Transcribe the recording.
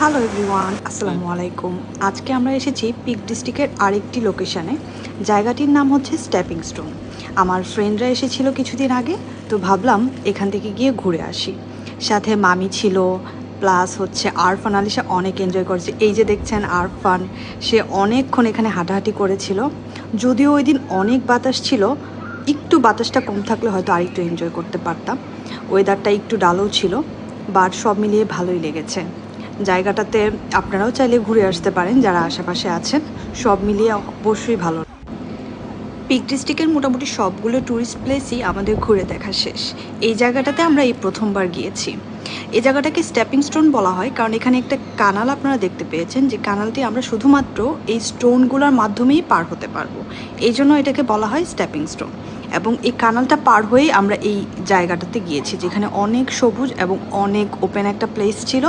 Hello everyone, আসসালামু আলাইকুম। আজকে আমরা এসেছি পিক ডিস্ট্রিক্টের আরেকটি লোকেশানে। জায়গাটির নাম হচ্ছে স্টেপিং স্টোন। আমার ফ্রেন্ডরা এসেছিল কিছুদিন আগে, তো ভাবলাম এখান থেকে গিয়ে ঘুরে আসি। সাথে মামি ছিল, প্লাস হচ্ছে আরফান আলিশা অনেক এনজয় করেছে। এই যে দেখছেন আরফান, সে অনেকক্ষণ এখানে হাঁটাহাঁটি করেছিল। যদিও ওই দিন অনেক বাতাস ছিল, একটু বাতাসটা কম থাকলে হয়তো আরেকটু এনজয় করতে পারতাম। ওয়েদারটা একটু ডালও ছিল, বাট সব মিলিয়ে ভালোই লেগেছে। জায়গাটাতে আপনারাও চাইলে ঘুরে আসতে পারেন যারা আশেপাশে আছেন। সব মিলিয়ে অবশ্যই ভালো। পিক ডিস্ট্রিক্টের মোটামুটি সবগুলো ট্যুরিস্ট প্লেসই আমাদের ঘুরে দেখা শেষ। এই জায়গাটাতে আমরা এই প্রথমবার গিয়েছি। এই জায়গাটাকে স্টেপিং স্টোন বলা হয় কারণ এখানে একটা কানাল আপনারা দেখতে পেয়েছেন, যে কানালটি আমরা শুধুমাত্র এই স্টোনগুলোর মাধ্যমেই পার হতে পারবো। এই জন্য এটাকে বলা হয় স্টেপিং স্টোন। এবং এই কানালটা পার হয়েই আমরা এই জায়গাটাতে গিয়েছি, যেখানে অনেক সবুজ এবং অনেক ওপেন একটা প্লেস ছিল।